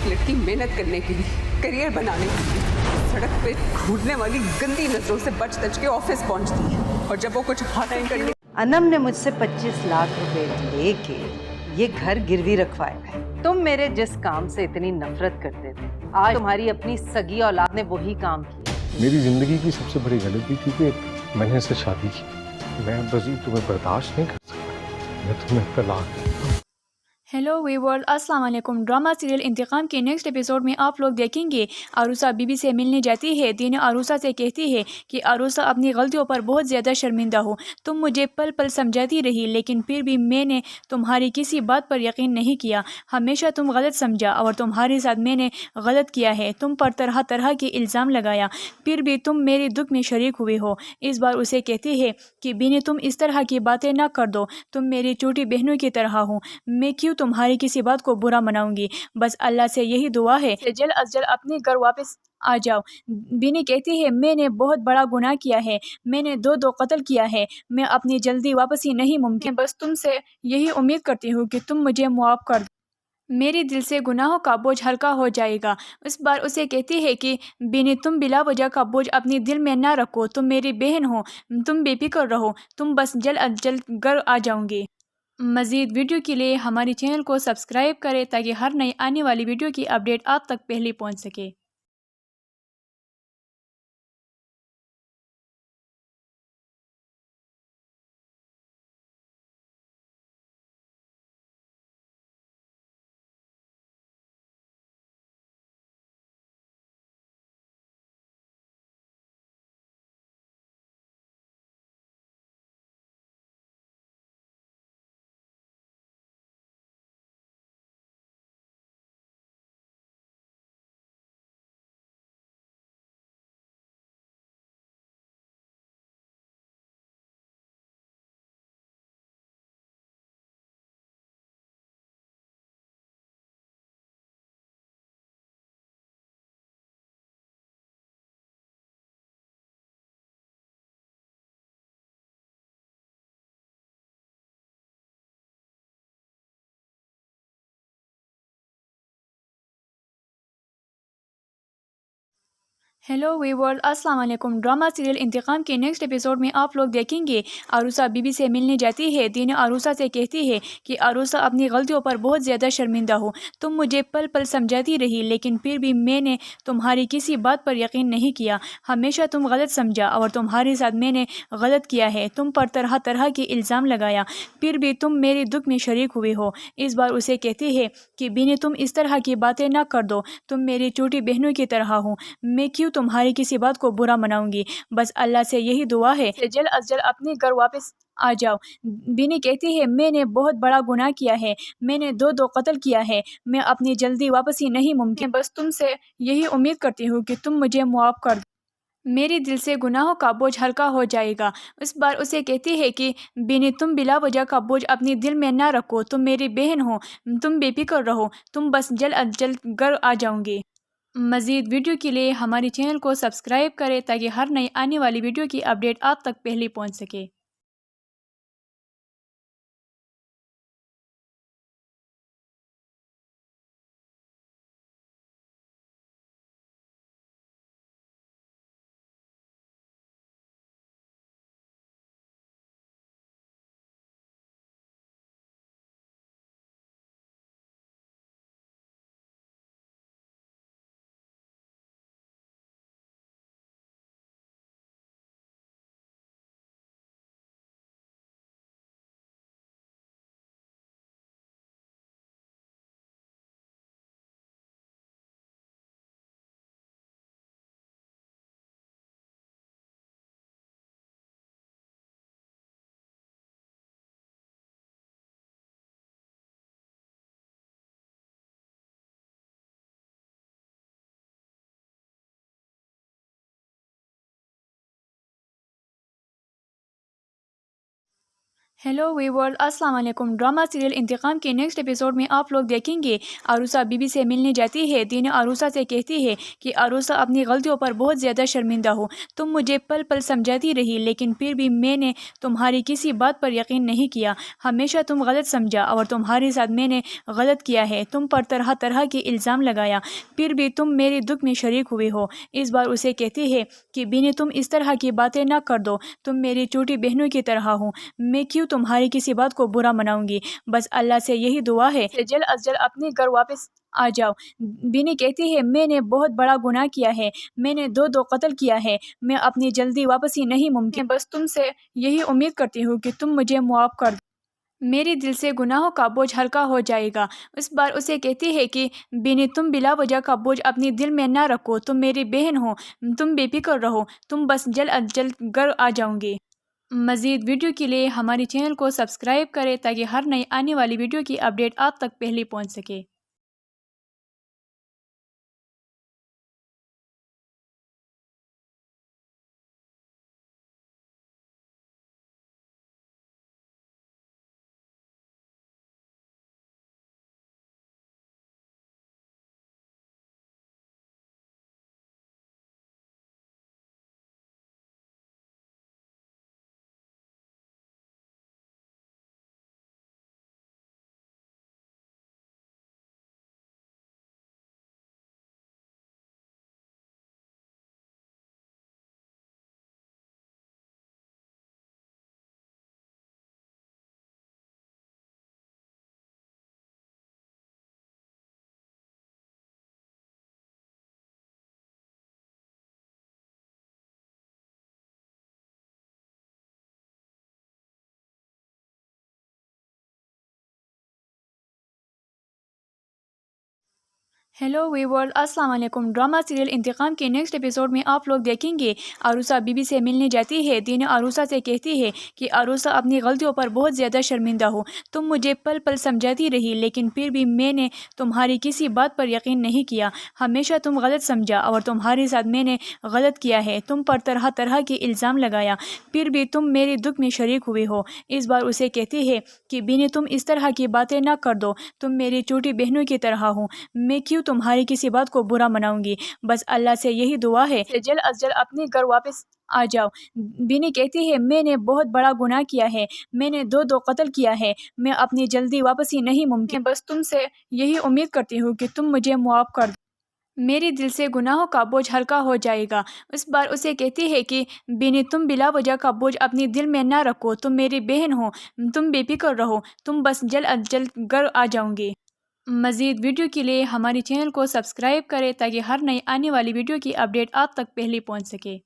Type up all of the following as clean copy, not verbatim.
एक लड़की मेहनत करने के लिए, करियर बनाने के लिए सड़क पे घूरने वाली गंदी नजरों से बच तच के ऑफिस पहुंचती है, और जब वो कुछ हासिल करने। अनम ने मुझसे 25 लाख रुपए लेके ये घर गिरवी रखवाया है। तुम मेरे जिस काम से इतनी नफरत करते थे, आज तुम्हारी अपनी सगी औलाद ने वही काम किया। मेरी जिंदगी की सबसे बड़ी गलती थी कि मैंने इससे शादी की। मैं मज़ीद तुम्हें बर्दाश्त नहीं कर सकता। मैं तुम्हें तलाक। हेलो वीवर्स, अस्सलाम वालेकुम। ड्रामा सीरियल इंतकाम के नेक्स्ट एपिसोड में आप लोग देखेंगे अरूसा बीबी से मिलने जाती है। दीना अरूसा से कहती है कि अरूसा अपनी गलतियों पर बहुत ज़्यादा शर्मिंदा हो। तुम मुझे पल पल समझाती रही, लेकिन फिर भी मैंने तुम्हारी किसी बात पर यकीन नहीं किया। हमेशा तुम गलत समझा और तुम्हारे साथ मैंने गलत किया है। तुम पर तरह तरह के इल्ज़ाम लगाया, फिर भी तुम मेरे दुख में शरीक हुए हो। इस बार उसे कहती है कि बीनी, तुम इस तरह की बातें ना कर दो। तुम मेरी छोटी बहनों की तरह हो। मैं क्यों तुम्हारी किसी बात को बुरा मनाऊंगी। बस अल्लाह से यही दुआ है कि जल्द अज जल्द अपने घर वापस आ जाओ। बीनी कहती है, मैंने बहुत बड़ा गुनाह किया है। मैंने दो कत्ल किया है। मैं अपनी जल्दी वापसी नहीं मुमकिन। बस तुमसे यही उम्मीद करती हूँ कि तुम मुझे मुआफ़ कर दो। मेरे दिल से गुनाहों का बोझ हल्का हो जाएगा। उस बार उसे कहती है कि बीनी, तुम बिला वजह का बोझ अपने दिल में ना रखो। तुम मेरी बहन हो, तुम बेफिक्र रहो। तुम बस जल्द अज जल्द घर आ जाऊंगी। मज़ीद वीडियो के लिए हमारे चैनल को सब्सक्राइब करें ताकि हर नई आने वाली वीडियो की अपडेट आप तक पहले पहुंच सके। हेलो वीवर्स, अस्सलाम वालेकुम। ड्रामा सीरियल इंतकाम के नेक्स्ट एपिसोड में आप लोग देखेंगे अरूसा बीबी से मिलने जाती है। दीना अरूसा से कहती है कि अरूसा अपनी गलतियों पर बहुत ज़्यादा शर्मिंदा हो। तुम मुझे पल पल समझाती रही, लेकिन फिर भी मैंने तुम्हारी किसी बात पर यकीन नहीं किया। हमेशा तुम गलत समझा और तुम्हारे साथ मैंने गलत किया है। तुम पर तरह तरह के इल्ज़ाम लगाया, फिर भी तुम मेरे दुख में शरीक हुए हो। इस बार उसे कहती है कि बीनी, तुम इस तरह की बातें ना कर दो। तुम मेरी छोटी बहनों की तरह हो। मैं क्यों तुम्हारी किसी बात को बुरा मनाऊंगी। बस अल्लाह से यही दुआ है कि जल्द अज जल्द अपने घर वापस आ जाओ। बीनी कहती है, मैंने बहुत बड़ा गुनाह किया है। मैंने दो कत्ल किया है। मैं अपनी जल्दी वापसी नहीं मुमकिन। बस तुमसे यही उम्मीद करती हूँ कि तुम मुझे मुआफ़ कर दो। मेरे दिल से गुनाहों का बोझ हल्का हो जाएगा। उस बार उसे कहती है कि बीनी, तुम बिला वजह का बोझ अपने दिल में ना रखो। तुम मेरी बहन हो, तुम बेफिक्र रहो। तुम बस जल्द अज जल्द घर आ जाऊंगी। मज़ीद वीडियो के लिए हमारे चैनल को सब्सक्राइब करें ताकि हर नई आने वाली वीडियो की अपडेट आप तक पहले पहुंच सके। हेलो वीवर अस्सलाम वालेकुम। ड्रामा सीरियल इंतकाम के नेक्स्ट एपिसोड में आप लोग देखेंगे अरूसा बीबी से मिलने जाती है। दीन अरूसा से कहती है कि अरूसा अपनी गलतियों पर बहुत ज़्यादा शर्मिंदा हो। तुम मुझे पल पल समझाती रही लेकिन फिर भी मैंने तुम्हारी किसी बात पर यकीन नहीं किया। हमेशा तुम गलत समझा और तुम्हारे साथ मैंने गलत किया है। तुम पर तरह तरह के इल्ज़ाम लगाया फिर भी तुम मेरे दुख में शरीक हुए हो। इस बार उसे कहती है कि बीनी तुम इस तरह की बातें ना कर दो। तुम मेरी छोटी बहनों की तरह हो। मैं क्यों तुम्हारी किसी बात को बुरा मनाऊंगी। बस अल्लाह से यही दुआ है कि जल्द अज जल्द अपने घर वापस आ जाओ। बीनी कहती है मैंने बहुत बड़ा गुनाह किया है। मैंने दो कत्ल किया है। मैं अपनी जल्दी वापसी नहीं मुमकिन। बस तुमसे यही उम्मीद करती हूँ कि तुम मुझे मुआफ़ कर दो। मेरे दिल से गुनाहों का बोझ हल्का हो जाएगा। उस बार उसे कहती है कि बीनी तुम बिला वजह का बोझ अपने दिल में ना रखो। तुम मेरी बहन हो। तुम बेफिक्र रहो। तुम बस जल्द अज जल्द घर आ जाऊंगी। मज़ीद वीडियो के लिए हमारे चैनल को सब्सक्राइब करें ताकि हर नई आने वाली वीडियो की अपडेट आप तक पहले पहुंच सके। हेलो वीवर अस्सलाम वालेकुम। ड्रामा सीरियल इंतकाम के नेक्स्ट एपिसोड में आप लोग देखेंगे अरूसा बीबी से मिलने जाती है। दीन अरूसा से कहती है कि अरूसा अपनी गलतियों पर बहुत ज़्यादा शर्मिंदा हो। तुम मुझे पल पल समझाती रही लेकिन फिर भी मैंने तुम्हारी किसी बात पर यकीन नहीं किया। हमेशा तुम गलत समझा और तुम्हारे साथ मैंने गलत किया है। तुम पर तरह तरह के इल्ज़ाम लगाया फिर भी तुम मेरे दुख में शरीक हुए हो। इस बार उसे कहती है कि बीनी तुम इस तरह की बातें ना कर दो। तुम मेरी छोटी बहनों की तरह हो। मैं क्यों तुम्हारी किसी बात को बुरा मनाऊंगी। बस अल्लाह से यही दुआ है कि जल्द अज जल्द अपने घर वापस आ जाओ। बीनी कहती है मैंने बहुत बड़ा गुनाह किया है। मैंने दो कत्ल किया है। मैं अपनी जल्दी वापसी नहीं मुमकिन। बस तुमसे यही उम्मीद करती हूँ कि तुम मुझे मुआफ़ कर दो। मेरे दिल से गुनाहों का बोझ हल्का हो जाएगा। उस बार उसे कहती है कि बीनी तुम बिला वजह का बोझ अपने दिल में ना रखो। तुम मेरी बहन हो। तुम बेफिक्र रहो। तुम बस जल्द अज जल्द घर आ जाऊंगी। मज़ीद वीडियो के लिए हमारे चैनल को सब्सक्राइब करें ताकि हर नई आने वाली वीडियो की अपडेट आप तक पहले पहुंच सके।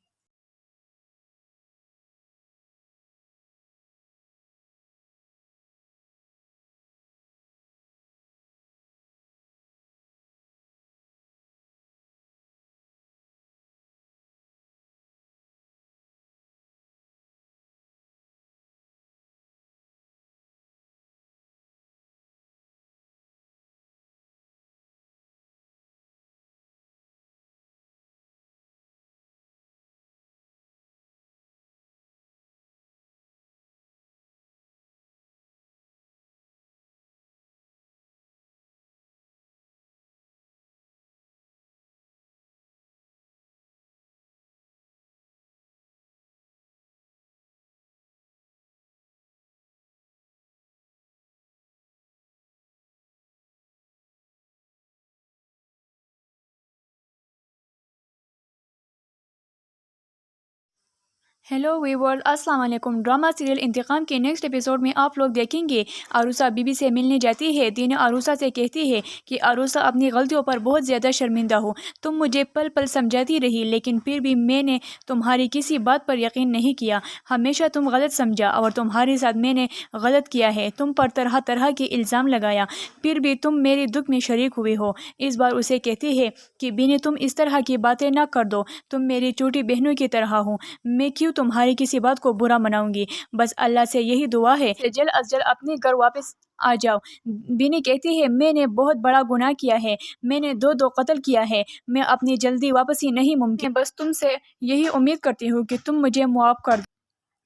हेलो वीवर अस्सलाम वालेकुम। ड्रामा सीरियल इंतकाम के नेक्स्ट एपिसोड में आप लोग देखेंगे अरूसा बीबी से मिलने जाती है। दीन अरूसा से कहती है कि अरूसा अपनी गलतियों पर बहुत ज़्यादा शर्मिंदा हो। तुम मुझे पल पल समझाती रही लेकिन फिर भी मैंने तुम्हारी किसी बात पर यकीन नहीं किया। हमेशा तुम गलत समझा और तुम्हारे साथ मैंने गलत किया है। तुम पर तरह तरह के इल्ज़ाम लगाया फिर भी तुम मेरे दुख में शरीक हुए हो। इस बार उसे कहती है कि बीनी तुम इस तरह की बातें ना कर दो। तुम मेरी छोटी बहनों की तरह हो। मैं क्यों तुम्हारी किसी बात को बुरा मनाऊंगी। बस अल्लाह से यही दुआ है कि जल्द अज जल्द अपने घर वापस आ जाओ। बीनी कहती है मैंने बहुत बड़ा गुनाह किया है। मैंने दो कत्ल किया है। मैं अपनी जल्दी वापसी नहीं मुमकिन। बस तुमसे यही उम्मीद करती हूँ कि तुम मुझे मुआफ़ कर दो।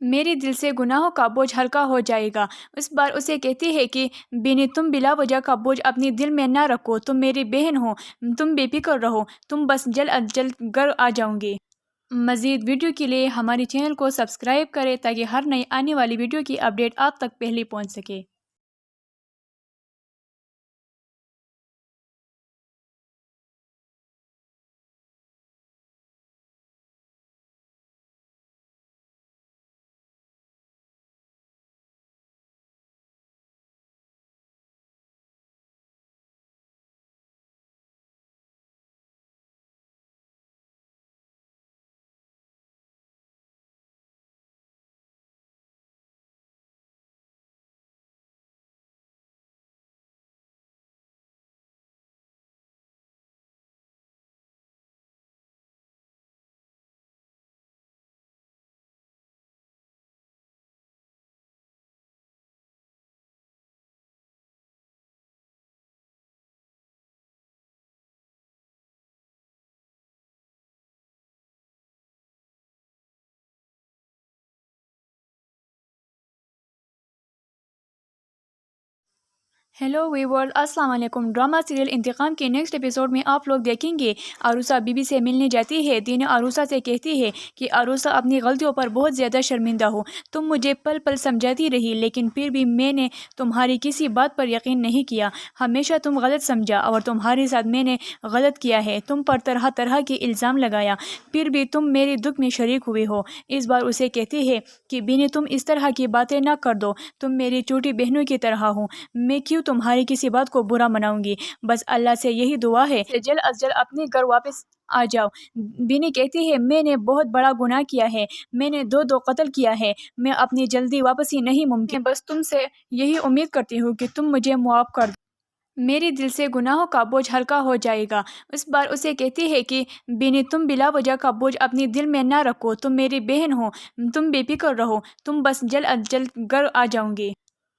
मेरे दिल से गुनाहों का बोझ हल्का हो जाएगा। उस बार उसे कहती है कि बिनी तुम बिला वजह का बोझ अपने दिल में ना रखो, तुम मेरी बहन हो, तुम बेफिक्र रहो, तुम बस जल्द अज जल्द घर आ जाऊंगी। मज़ीद वीडियो के लिए हमारे चैनल को सब्सक्राइब करें ताकि हर नई आने वाली वीडियो की अपडेट आप तक पहले पहुंच सके। हेलो वीवर अस्सलाम वालेकुम। ड्रामा सीरियल इंतकाम के नेक्स्ट एपिसोड में आप लोग देखेंगे आरूसा बीबी से मिलने जाती है। दीन आरूसा से कहती है कि आरूसा अपनी गलतियों पर बहुत ज़्यादा शर्मिंदा हो, तुम मुझे पल पल समझाती रही लेकिन फिर भी मैंने तुम्हारी किसी बात पर यकीन नहीं किया। हमेशा तुम गलत समझा और तुम्हारे साथ मैंने गलत किया है। तुम पर तरह तरह के इल्ज़ाम लगाया, फिर भी तुम मेरे दुख में शरीक हुए हो। इस बार उसे कहती है कि बिनी तुम इस तरह की बातें ना कर दो, तुम मेरी छोटी बहनों की तरह हो, मैं क्यों तुम्हारी किसी बात को बुरा मनाऊंगी। बस अल्लाह से यही दुआ है कि जल्द अज जल्द अपने घर वापस आ जाओ। बिनी कहती है मैंने बहुत बड़ा गुनाह किया है, मैंने दो कत्ल किया है, मैं अपनी जल्दी वापसी नहीं मुमकिन, बस तुमसे यही उम्मीद करती हूँ कि तुम मुझे मुआफ़ कर दो। मेरे दिल से गुनाहों का बोझ हल्का हो जाएगा। उस बार उसे कहती है कि बिनी तुम बिला वजह का बोझ अपने दिल में ना रखो, तुम मेरी बहन हो, तुम बेफिक्र रहो, तुम बस जल्द अज जल्द घर आ जाऊंगी।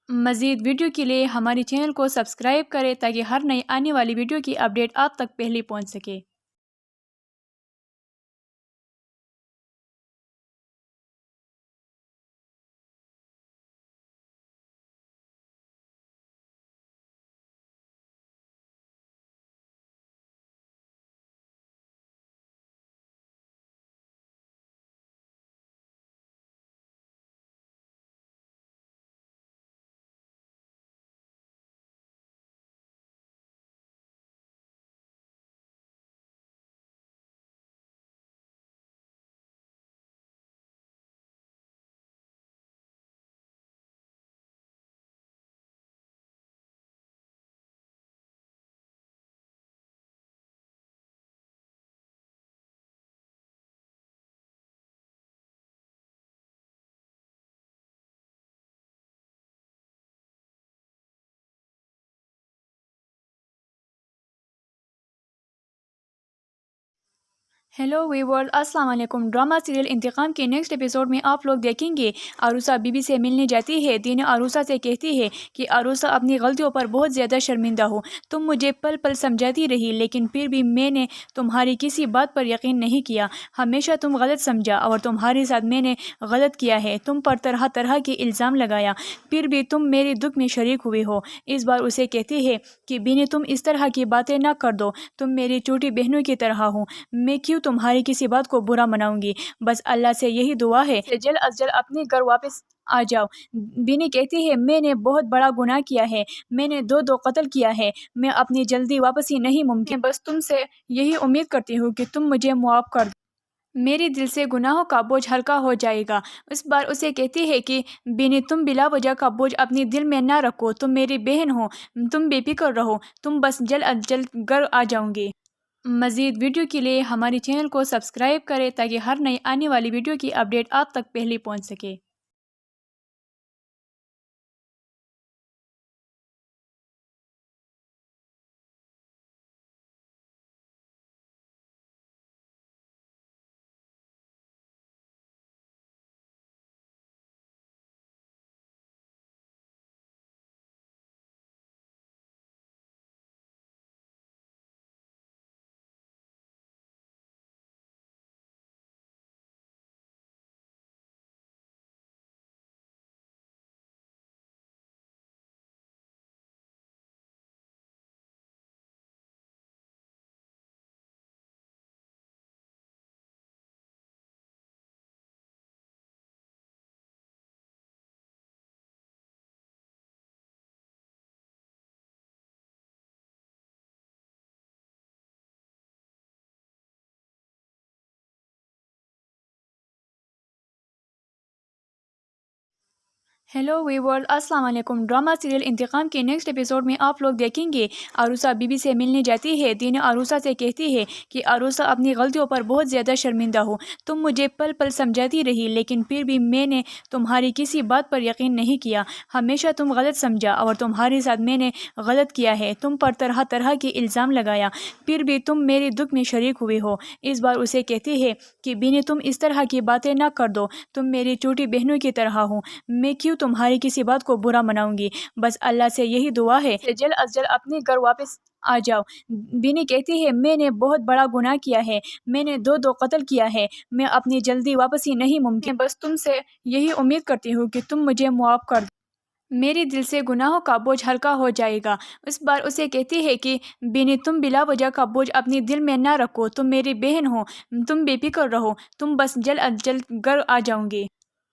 मज़ीद वीडियो के लिए हमारे चैनल को सब्सक्राइब करें ताकि हर नई आने वाली वीडियो की अपडेट आप तक पहले पहुंच सके। हेलो वीवर अस्सलाम वालेकुम। ड्रामा सीरियल इंतकाम के नेक्स्ट एपिसोड में आप लोग देखेंगे आरूसा बीबी से मिलने जाती है। दीन आरूसा से कहती है कि आरूसा अपनी गलतियों पर बहुत ज़्यादा शर्मिंदा हो, तुम मुझे पल पल समझाती रही लेकिन फिर भी मैंने तुम्हारी किसी बात पर यकीन नहीं किया। हमेशा तुम गलत समझा और तुम्हारे साथ मैंने गलत किया है। तुम पर तरह तरह के इल्ज़ाम लगाया, फिर भी तुम मेरे दुख में शरीक हुए हो। इस बार उसे कहती है कि बिनी तुम इस तरह की बातें ना कर दो, तुम मेरी छोटी बहनों की तरह हो, मैं क्यों तुम्हारी किसी बात को बुरा मनाऊंगी। बस अल्लाह से यही दुआ है कि जल्द अज जल्द अपने घर वापस आ जाओ। बिनी कहती है मैंने बहुत बड़ा गुनाह किया है, मैंने दो कत्ल किया है, मैं अपनी जल्दी वापसी नहीं मुमकिन, बस तुमसे यही उम्मीद करती हूँ कि तुम मुझे मुआफ़ कर दो। मेरे दिल से गुनाहों का बोझ हल्का हो जाएगा। उस बार उसे कहती है कि बिनी तुम बिला वजह का बोझ अपने दिल में ना रखो, तुम मेरी बहन हो, तुम बेफिक्र रहो, तुम बस जल्द अज जल्द घर आ जाऊंगी। मज़ीद वीडियो के लिए हमारे चैनल को सब्सक्राइब करें ताकि हर नई आने वाली वीडियो की अपडेट आप तक पहले पहुंच सके। हेलो वीवर अस्सलाम वालेकुम। ड्रामा सीरियल इंतकाम के नेक्स्ट एपिसोड में आप लोग देखेंगे आरूसा बीबी से मिलने जाती है। दीना आरूसा से कहती है कि आरूसा अपनी गलतियों पर बहुत ज़्यादा शर्मिंदा हो। तुम मुझे पल पल समझाती रही लेकिन फिर भी मैंने तुम्हारी किसी बात पर यकीन नहीं किया। हमेशा तुम गलत समझा और तुम्हारे साथ मैंने गलत किया है। तुम पर तरह तरह के इल्ज़ाम लगाया फिर भी तुम मेरे दुख में शरीक हुई हो। इस बार उसे कहती है कि बीनी तुम इस तरह की बातें ना कर दो। तुम मेरी छोटी बहनों की तरह हो। मैं क्यों तुम्हारी किसी बात को बुरा मनाऊंगी। बस अल्लाह से यही दुआ है कि जल्द अज जल्द अपने घर वापस आ जाओ। बीनी कहती है मैंने बहुत बड़ा गुनाह किया है। मैंने दो कत्ल किया है। मैं अपनी जल्दी वापसी नहीं मुमकिन। बस तुमसे यही उम्मीद करती हूँ कि तुम मुझे मुआफ़ कर दो। मेरे दिल से गुनाहों का बोझ हल्का हो जाएगा। उस बार उसे कहती है कि बीनी तुम बिला वजह का बोझ अपने दिल में ना रखो। तुम मेरी बहन हो। तुम बेफिक्र रहो। तुम बस जल्द अज जल्द घर आ जाऊंगी।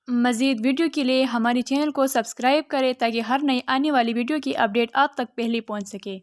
मज़ीद वीडियो के लिए हमारे चैनल को सब्सक्राइब करें ताकि हर नई आने वाली वीडियो की अपडेट आप तक पहले पहुंच सके।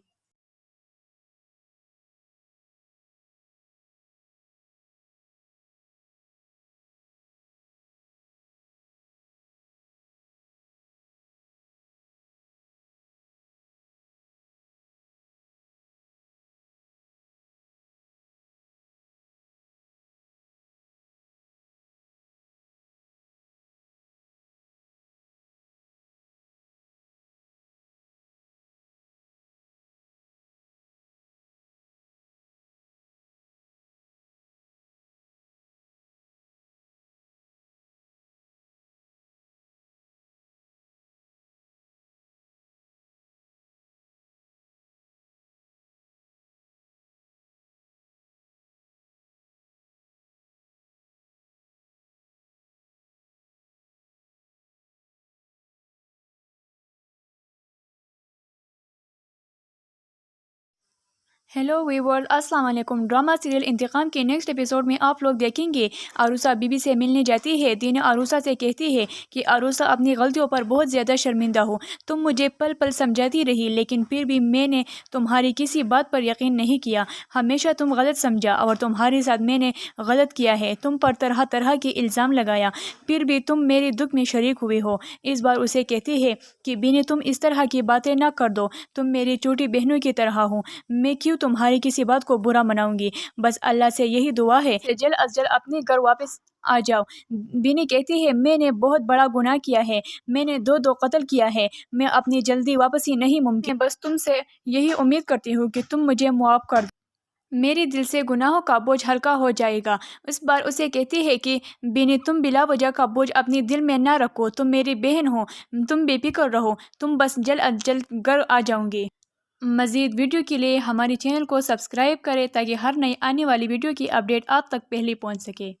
हेलो वीवर अस्सलाम वालेकुम। ड्रामा सीरियल इंतकाम के नेक्स्ट एपिसोड में आप लोग देखेंगे आरूसा बीबी से मिलने जाती है। दीना आरूसा से कहती है कि आरूसा अपनी गलतियों पर बहुत ज़्यादा शर्मिंदा हो। तुम मुझे पल पल समझाती रही लेकिन फिर भी मैंने तुम्हारी किसी बात पर यकीन नहीं किया। हमेशा तुम गलत समझा और तुम्हारे साथ मैंने गलत किया है। तुम पर तरह तरह के इल्ज़ाम लगाया फिर भी तुम मेरे दुख में शरीक हुई हो। इस बार उसे कहती है कि बीनी तुम इस तरह की बातें ना कर दो। तुम मेरी छोटी बहनों की तरह हो। मैं क्यों तुम्हारी किसी बात को बुरा मनाऊंगी। बस अल्लाह से यही दुआ है कि जल्द अज जल्द अपने घर वापस आ जाओ। बीनी कहती है मैंने बहुत बड़ा गुनाह किया है। मैंने दो कत्ल किया है। मैं अपनी जल्दी वापसी नहीं मुमकिन। बस तुमसे यही उम्मीद करती हूँ कि तुम मुझे मुआफ़ कर दो। मेरे दिल से गुनाहों का बोझ हल्का हो जाएगा। उस बार उसे कहती है कि बीनी तुम बिला वजह का बोझ अपने दिल में ना रखो। तुम मेरी बहन हो। तुम बेफिक्र रहो। तुम बस जल्द अज जल्द घर आ जाऊंगी। मज़ीद वीडियो के लिए हमारे चैनल को सब्सक्राइब करें ताकि हर नई आने वाली वीडियो की अपडेट आप तक पहले पहुंच सके।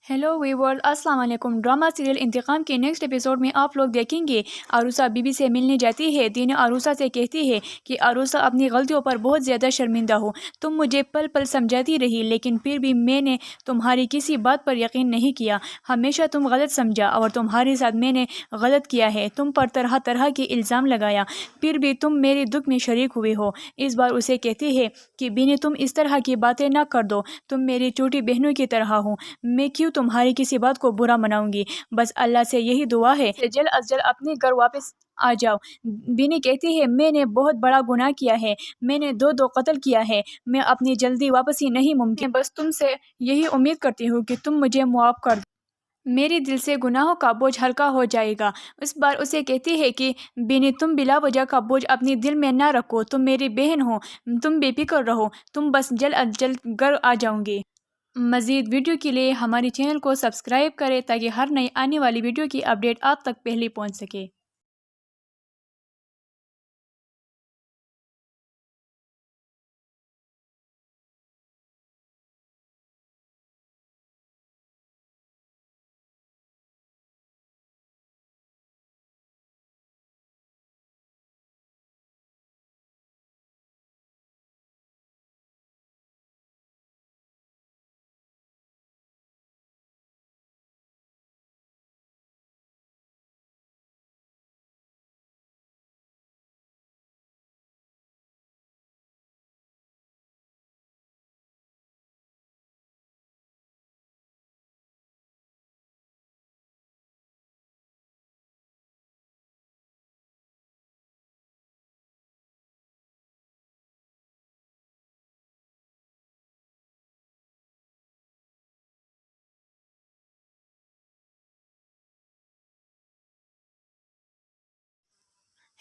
हेलो वीवर अस्सलाम वालेकुम। ड्रामा सीरियल इंतकाम के नेक्स्ट एपिसोड में आप लोग देखेंगे आरूसा बीबी से मिलने जाती है। दीना आरूसा से कहती है कि आरूसा अपनी गलतियों पर बहुत ज़्यादा शर्मिंदा हो। तुम मुझे पल पल समझाती रही लेकिन फिर भी मैंने तुम्हारी किसी बात पर यकीन नहीं किया। हमेशा तुम गलत समझा और तुम्हारे साथ मैंने गलत किया है। तुम पर तरह तरह के इल्ज़ाम लगाया फिर भी तुम मेरे दुख में शरीक हुई हो। इस बार उसे कहती है कि बीनी तुम इस तरह की बातें ना कर दो। तुम मेरी छोटी बहनों की तरह हो। मैं क्यों तुम्हारी किसी बात को बुरा मनाऊंगी। बस अल्लाह से यही दुआ है कि जल्द अज जल्द अपने घर वापस आ जाओ। बीनी कहती है मैंने बहुत बड़ा गुनाह किया है। मैंने दो कत्ल किया है। मैं अपनी जल्दी वापसी नहीं मुमकिन। बस तुमसे यही उम्मीद करती हूँ कि तुम मुझे मुआफ़ कर दो। मेरे दिल से गुनाहों का बोझ हल्का हो जाएगा। उस बार उसे कहती है कि बिनी तुम बिला वजह का बोझ अपने दिल में ना रखो, तुम मेरी बहन हो, तुम बेफिक्र रहो, तुम बस जल्द अज जल्द घर आ जाऊंगी। मज़ीद वीडियो के लिए हमारे चैनल को सब्सक्राइब करें ताकि हर नई आने वाली वीडियो की अपडेट आप तक पहले पहुंच सके।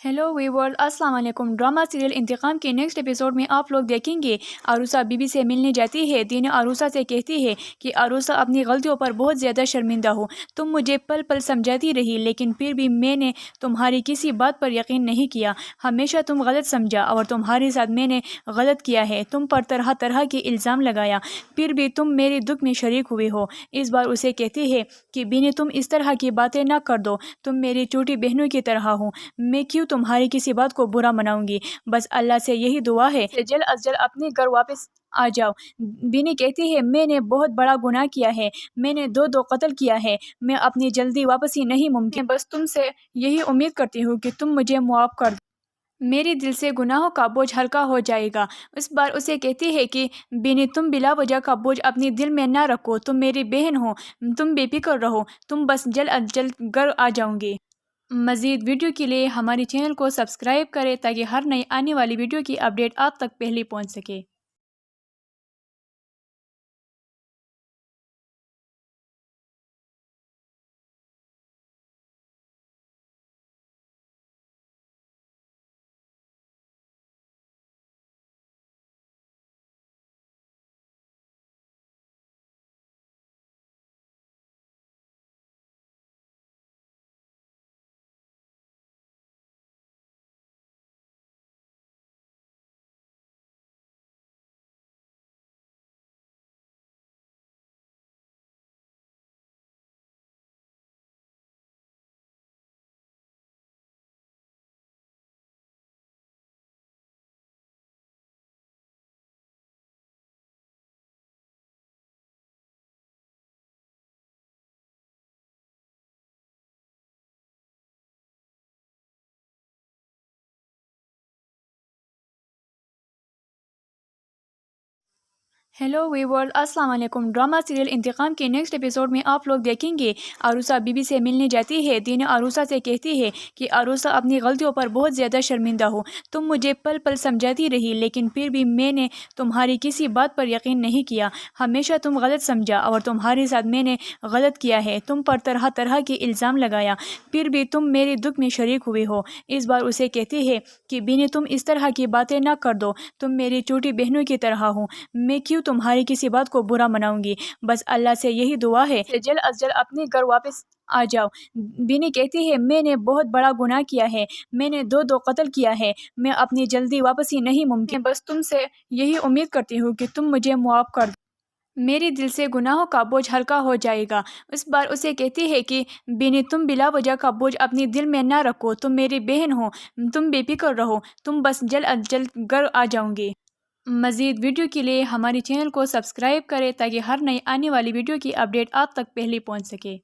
हेलो वीवर अस्सलाम वालेकुम। ड्रामा सीरियल इंतकाम के नेक्स्ट एपिसोड में आप लोग देखेंगे आरूसा बीबी से मिलने जाती है। दीन आरूसा से कहती है कि आरूसा अपनी गलतियों पर बहुत ज़्यादा शर्मिंदा हो, तुम मुझे पल पल समझाती रही लेकिन फिर भी मैंने तुम्हारी किसी बात पर यकीन नहीं किया। हमेशा तुम गलत समझा और तुम्हारे साथ मैंने गलत किया है। तुम पर तरह तरह के इल्ज़ाम लगाया, फिर भी तुम मेरे दुख में शरीक हुए हो। इस बार उसे कहती है कि बीनी तुम इस तरह की बातें ना कर दो, तुम मेरी छोटी बहनों की तरह हो, मैं क्यों तुम्हारी किसी बात को बुरा मनाऊंगी। बस अल्लाह से यही दुआ है कि जल्द अज जल्द अपने घर वापस आ जाओ। बीनी कहती है मैंने बहुत बड़ा गुनाह किया है, मैंने दो कत्ल किया है, मैं अपनी जल्दी वापसी नहीं मुमकिन, बस तुमसे यही उम्मीद करती हूँ कि तुम मुझे मुआफ़ कर दो। मेरे दिल से गुनाहों का बोझ हल्का हो जाएगा। उस बार उसे कहती है कि बिनी तुम बिला वजह का बोझ अपने दिल में ना रखो, तुम मेरी बहन हो, तुम बेफिक्र रहो, तुम बस जल्द अज जल्द घर आ जाऊंगी। मज़ीद वीडियो के लिए हमारे चैनल को सब्सक्राइब करें ताकि हर नई आने वाली वीडियो की अपडेट आप तक पहले पहुंच सके। हेलो वीवर अस्सलाम वालेकुम। ड्रामा सीरियल इंतकाम के नेक्स्ट एपिसोड में आप लोग देखेंगे आरूसा बीबी से मिलने जाती है। दीन आरूसा से कहती है कि आरूसा अपनी गलतियों पर बहुत ज़्यादा शर्मिंदा हो, तुम मुझे पल पल समझाती रही लेकिन फिर भी मैंने तुम्हारी किसी बात पर यकीन नहीं किया। हमेशा तुम गलत समझा और तुम्हारे साथ मैंने गलत किया है। तुम पर तरह तरह के इल्ज़ाम लगाया, फिर भी तुम मेरे दुख में शरीक हुए हो। इस बार उसे कहती है कि बिनी तुम इस तरह की बातें ना कर दो, तुम मेरी छोटी बहनों की तरह हो, मैं क्यों तुम्हारी किसी बात को बुरा मनाऊंगी। बस अल्लाह से यही दुआ है कि जल्द अज जल्द अपने घर वापस आ जाओ। बीनी कहती है मैंने बहुत बड़ा गुनाह किया है, मैंने दो कत्ल किया है, मैं अपनी जल्दी वापसी नहीं मुमकिन, बस तुमसे यही उम्मीद करती हूँ कि तुम मुझे मुआफ़ कर दो। मेरे दिल से गुनाहों का बोझ हल्का हो जाएगा। उस बार उसे कहती है कि बिनी तुम बिला वजह का बोझ अपने दिल में ना रखो, तुम मेरी बहन हो, तुम बेफिक्र रहो, तुम बस जल्द अज जल्द घर आ जाऊंगी। मज़ीद वीडियो के लिए हमारे चैनल को सब्सक्राइब करें ताकि हर नई आने वाली वीडियो की अपडेट आप तक पहले पहुंच सके।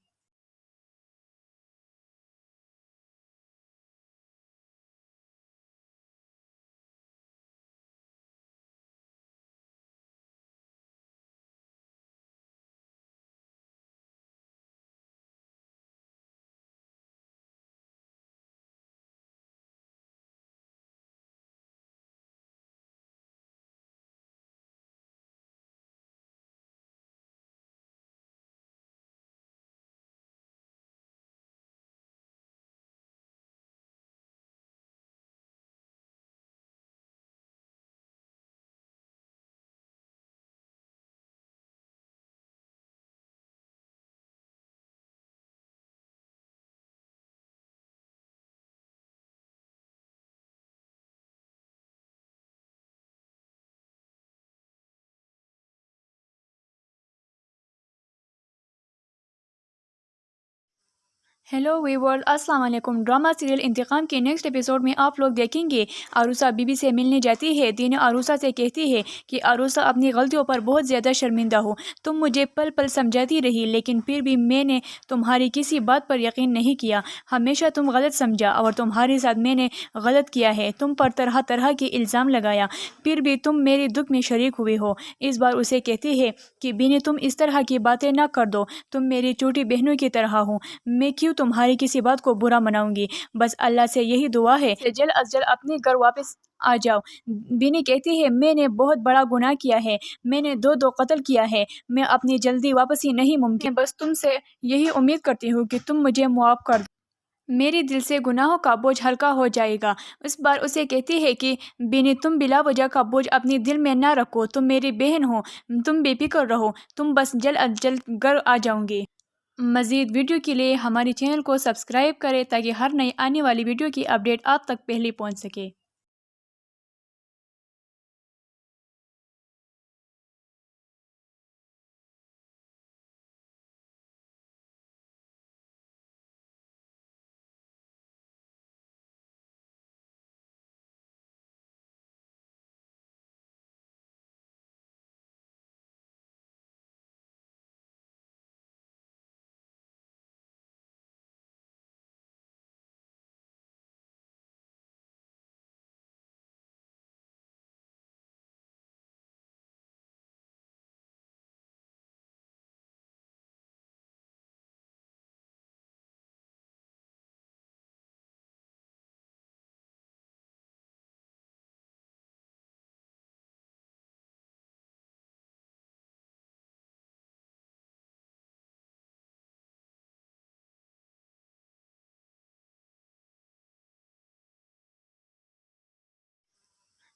हेलो वीवर अस्सलाम वालेकुम। ड्रामा सीरियल इंतकाम के नेक्स्ट एपिसोड में आप लोग देखेंगे आरूसा बीबी से मिलने जाती है। दीना आरूसा से कहती है कि आरूसा अपनी गलतियों पर बहुत ज़्यादा शर्मिंदा हो। तुम मुझे पल पल समझाती रही लेकिन फिर भी मैंने तुम्हारी किसी बात पर यकीन नहीं किया। हमेशा तुम गलत समझा और तुम्हारे साथ मैंने गलत किया है। तुम पर तरह तरह के इल्ज़ाम लगाया फिर भी तुम मेरे दुख में शरीक हुए हो। इस बार उसे कहती है कि बीनी तुम इस तरह की बातें ना कर दो। तुम मेरी छोटी बहनों की तरह हो। मैं क्यों तुम्हारी किसी बात को बुरा मनाऊंगी। बस अल्लाह से यही दुआ है कि जल्द अज जल्द अपने घर वापस आ जाओ। बीनी कहती है मैंने बहुत बड़ा गुनाह किया है। मैंने दो कत्ल किया है। मैं अपनी जल्दी वापसी नहीं मुमकिन। बस तुमसे यही उम्मीद करती हूँ कि तुम मुझे मुआफ़ कर दो। मेरे दिल से गुनाहों का बोझ हल्का हो जाएगा। उस बार उसे कहती है कि बीनी तुम बिला वजह का बोझ अपने दिल में ना रखो। तुम मेरी बहन हो। तुम बेफिक्र रहो। तुम बस जल्द अज जल्द घर आ जाऊंगी। मज़ीद वीडियो के लिए हमारे चैनल को सब्सक्राइब करें ताकि हर नई आने वाली वीडियो की अपडेट आप तक पहले पहुंच सके।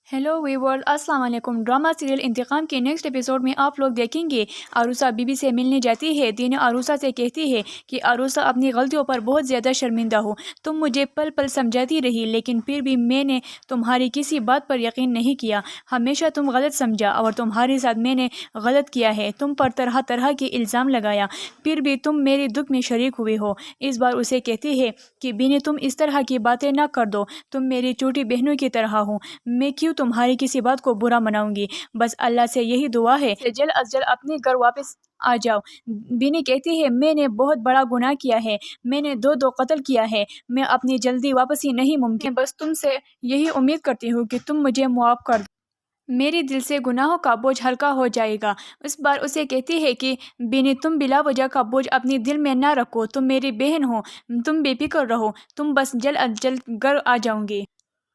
हेलो वीवर अस्सलाम वालेकुम। ड्रामा सीरियल इंतकाम के नेक्स्ट एपिसोड में आप लोग देखेंगे आरूसा बीबी से मिलने जाती है। दीना आरूसा से कहती है कि आरूसा अपनी गलतियों पर बहुत ज़्यादा शर्मिंदा हो। तुम मुझे पल पल समझाती रही लेकिन फिर भी मैंने तुम्हारी किसी बात पर यकीन नहीं किया। हमेशा तुम गलत समझा और तुम्हारे साथ मैंने गलत किया है। तुम पर तरह तरह के इल्ज़ाम लगाया फिर भी तुम मेरे दुख में शरीक हुए हो। इस बार उसे कहती है कि बीनी तुम इस तरह की बातें ना कर दो। तुम मेरी छोटी बहनों की तरह हो। मैं क्यों तुम्हारी किसी बात को बुरा मनाऊंगी। बस अल्लाह से यही दुआ है कि जल्द अज जल्द अपने घर वापस आ जाओ। बीनी कहती है मैंने बहुत बड़ा गुनाह किया है। मैंने दो कत्ल किया है। मैं अपनी जल्दी वापसी नहीं मुमकिन। बस तुमसे यही उम्मीद करती हूँ कि तुम मुझे मुआफ़ कर दो। मेरे दिल से गुनाहों का बोझ हल्का हो जाएगा। उस बार उसे कहती है कि बीनी तुम बिला वजह का बोझ अपने दिल में ना रखो। तुम मेरी बहन हो। तुम बेफिक्र रहो। तुम बस जल्द अज जल्द घर आ जाऊंगी।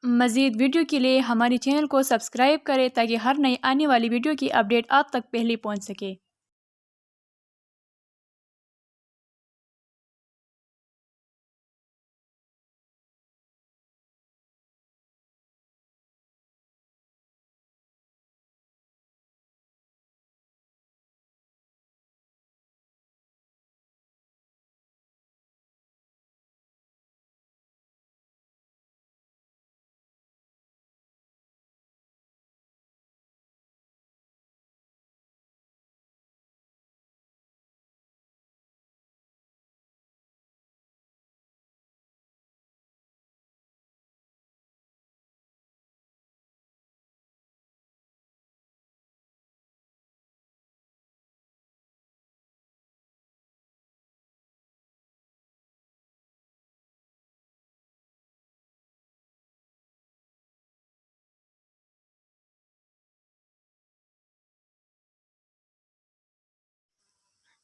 मज़ीद वीडियो के लिए हमारे चैनल को सब्सक्राइब करें ताकि हर नई आने वाली वीडियो की अपडेट आप तक पहले पहुंच सके।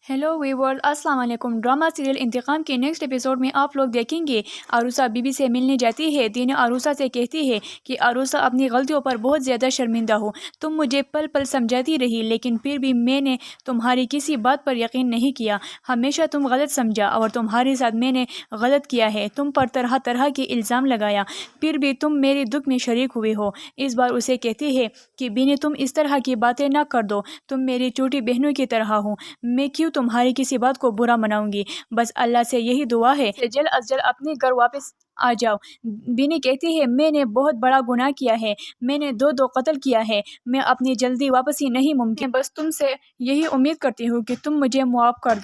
हेलो वीवर अस्सलाम वालेकुम। ड्रामा सीरियल इंतकाम के नेक्स्ट एपिसोड में आप लोग देखेंगे आरूसा बीबी से मिलने जाती है। दीना आरूसा से कहती है कि आरूसा अपनी गलतियों पर बहुत ज़्यादा शर्मिंदा हो। तुम मुझे पल पल समझाती रही लेकिन फिर भी मैंने तुम्हारी किसी बात पर यकीन नहीं किया। हमेशा तुम गलत समझा और तुम्हारे साथ मैंने गलत किया है। तुम पर तरह तरह के इल्ज़ाम लगाया फिर भी तुम मेरे दुख में शरीक हुए हो। इस बार उसे कहती है कि बीनी तुम इस तरह की बातें ना कर दो। तुम मेरी छोटी बहनों की तरह हो। मैं क्यों तुम्हारी किसी बात को बुरा मनाऊंगी। बस अल्लाह से यही दुआ है कि जल्द अज जल्द अपने घर वापस आ जाओ। बीनी कहती है मैंने बहुत बड़ा गुनाह किया है। मैंने दो कत्ल किया है। मैं अपनी जल्दी वापसी नहीं मुमकिन। बस तुमसे यही उम्मीद करती हूँ कि तुम मुझे मुआफ़ कर दो।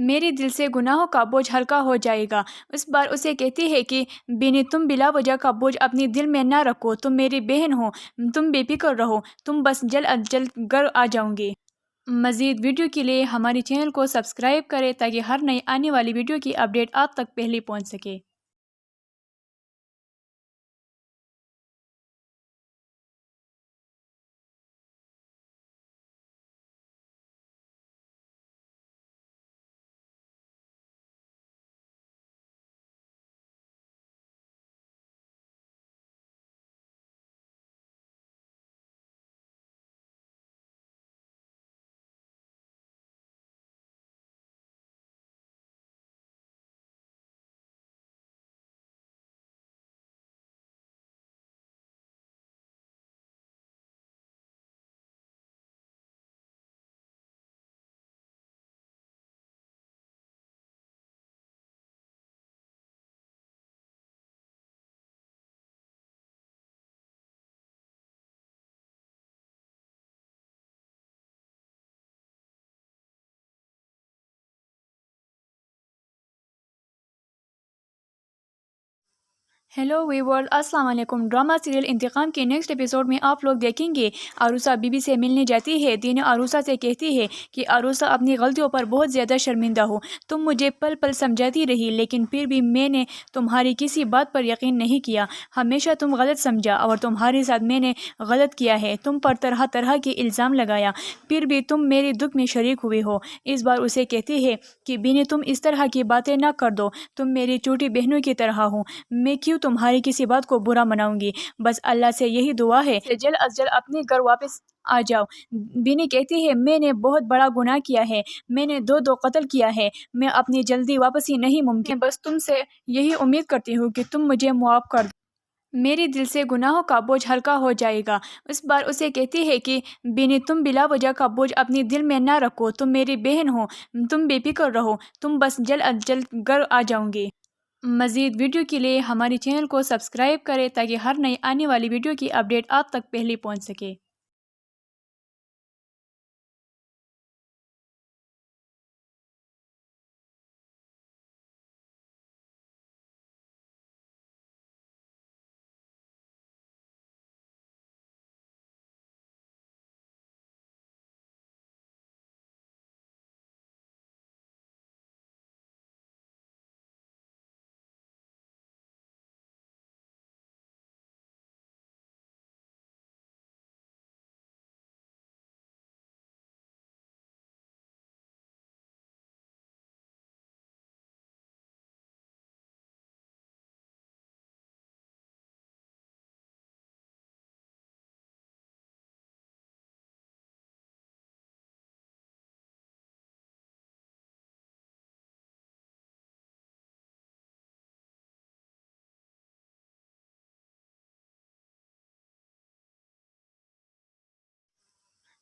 मेरे दिल से गुनाहों का बोझ हल्का हो जाएगा। उस बार उसे कहती है कि बिनी तुम बिला वजह का बोझ अपने दिल में ना रखो, तुम मेरी बहन हो, तुम बेफिक्र रहो, तुम बस जल्द अज जल्द घर आ जाऊंगी। मज़ीद वीडियो के लिए हमारे चैनल को सब्सक्राइब करें ताकि हर नई आने वाली वीडियो की अपडेट आप तक पहले पहुंच सके। हेलो वीवर अस्सलाम वालेकुम। ड्रामा सीरियल इंतकाम के नेक्स्ट एपिसोड में आप लोग देखेंगे आरूसा बीबी से मिलने जाती है। दीन आरूसा से कहती है कि आरूसा अपनी गलतियों पर बहुत ज़्यादा शर्मिंदा हो, तुम मुझे पल पल समझाती रही लेकिन फिर भी मैंने तुम्हारी किसी बात पर यकीन नहीं किया। हमेशा तुम गलत समझा और तुम्हारे साथ मैंने गलत किया है। तुम पर तरह तरह के इल्ज़ाम लगाया, फिर भी तुम मेरे दुख में शरीक हुए हो। इस बार उसे कहती है कि बीनी तुम इस तरह की बातें ना कर दो, तुम मेरी छोटी बहनों की तरह हो, मैं क्यों तुम्हारी किसी बात को बुरा मनाऊंगी। बस अल्लाह से यही दुआ है कि जल्द अज जल्द अपने घर वापस आ जाओ। बिनी कहती है मैंने बहुत बड़ा गुनाह किया है, मैंने दो कत्ल किया है, मैं अपनी जल्दी वापसी नहीं मुमकिन, बस तुमसे यही उम्मीद करती हूँ कि तुम मुझे मुआफ़ कर दो। मेरे दिल से गुनाहों का बोझ हल्का हो जाएगा। उस बार उसे कहती है कि बिनी तुम बिला वजह का बोझ अपने दिल में ना रखो, तुम मेरी बहन हो, तुम बेफिक्र रहो, तुम बस जल्द अज जल्द घर आ जाऊंगी। मज़ीद वीडियो के लिए हमारे चैनल को सब्सक्राइब करें ताकि हर नई आने वाली वीडियो की अपडेट आप तक पहले पहुंच सके।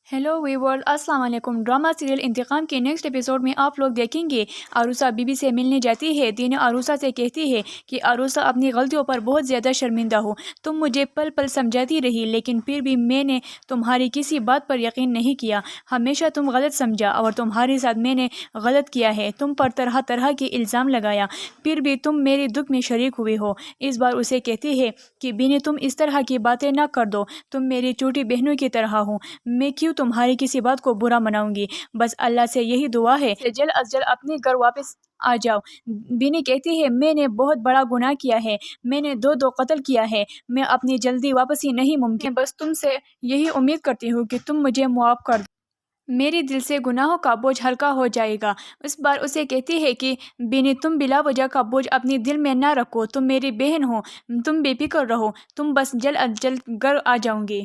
हेलो वीवर अस्सलाम वालेकुम। ड्रामा सीरियल इंतकाम के नेक्स्ट एपिसोड में आप लोग देखेंगे आरूसा बीबी से मिलने जाती है। दीन आरूसा से कहती है कि आरूसा अपनी गलतियों पर बहुत ज़्यादा शर्मिंदा हो, तुम मुझे पल पल समझाती रही लेकिन फिर भी मैंने तुम्हारी किसी बात पर यकीन नहीं किया। हमेशा तुम गलत समझा और तुम्हारे साथ मैंने गलत किया है। तुम पर तरह तरह के इल्ज़ाम लगाया, फिर भी तुम मेरे दुख में शरीक हुए हो। इस बार उसे कहती है कि बिनी तुम इस तरह की बातें ना कर दो, तुम मेरी छोटी बहनों की तरह हो, मैं क्यों तुम्हारी किसी बात को बुरा मनाऊंगी। बस अल्लाह से यही दुआ है कि जल्द अज जल्द अपने घर वापस आ जाओ। बिनी कहती है मैंने बहुत बड़ा गुनाह किया है, मैंने दो कत्ल किया है, मैं अपनी जल्दी वापसी नहीं मुमकिन, बस तुमसे यही उम्मीद करती हूँ कि तुम मुझे मुआफ़ कर दो। मेरे दिल से गुनाहों का बोझ हल्का हो जाएगा। उस बार उसे कहती है कि बिनी तुम बिला वजह का बोझ अपने दिल में ना रखो, तुम मेरी बहन हो, तुम बेफिक्र रहो, तुम बस जल्द अज जल्द घर आ जाऊंगी।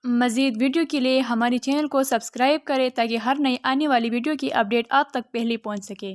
मज़ीद वीडियो के लिए हमारे चैनल को सब्सक्राइब करें ताकि हर नई आने वाली वीडियो की अपडेट आप तक पहले पहुंच सके।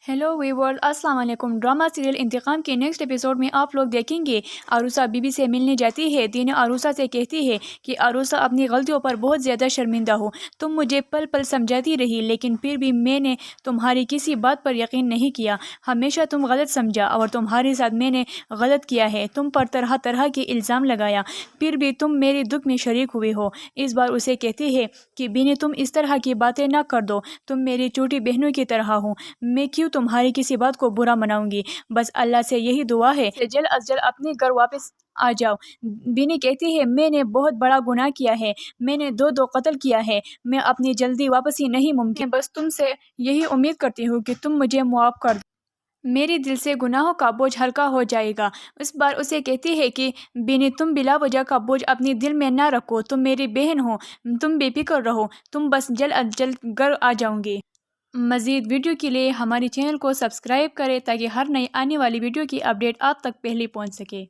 हेलो वीवर अस्सलाम वालेकुम। ड्रामा सीरियल इंतकाम के नेक्स्ट एपिसोड में आप लोग देखेंगे आरूसा बीबी से मिलने जाती है। दीना आरूसा से कहती है कि आरूसा अपनी गलतियों पर बहुत ज़्यादा शर्मिंदा हो। तुम मुझे पल पल समझाती रही लेकिन फिर भी मैंने तुम्हारी किसी बात पर यकीन नहीं किया। हमेशा तुम गलत समझा और तुम्हारे साथ मैंने गलत किया है। तुम पर तरह तरह के इल्ज़ाम लगाया फिर भी तुम मेरे दुख में शरीक हुए हो। इस बार उसे कहती है कि बीनी तुम इस तरह की बातें ना कर दो। तुम मेरी छोटी बहनों की तरह हो। मैं क्यों तुम्हारी किसी बात को बुरा मनाऊंगी। बस अल्लाह से यही दुआ है कि जल्द अज जल्द अपने घर वापस आ जाओ। बीनी कहती है मैंने बहुत बड़ा गुनाह किया है। मैंने दो कत्ल किया है। मैं अपनी जल्दी वापसी नहीं मुमकिन। बस तुमसे यही उम्मीद करती हूँ कि तुम मुझे मुआफ़ कर दो। मेरे दिल से गुनाहों का बोझ हल्का हो जाएगा। इस बार उसे कहती है कि बीनी तुम बिला वजह का बोझ अपने दिल में ना रखो। तुम मेरी बहन हो। तुम बेफिक्र रहो। तुम बस जल्द अज जल्द घर आ जाऊंगी। मज़ीद वीडियो के लिए हमारे चैनल को सब्सक्राइब करें ताकि हर नई आने वाली वीडियो की अपडेट आप तक पहले पहुंच सके।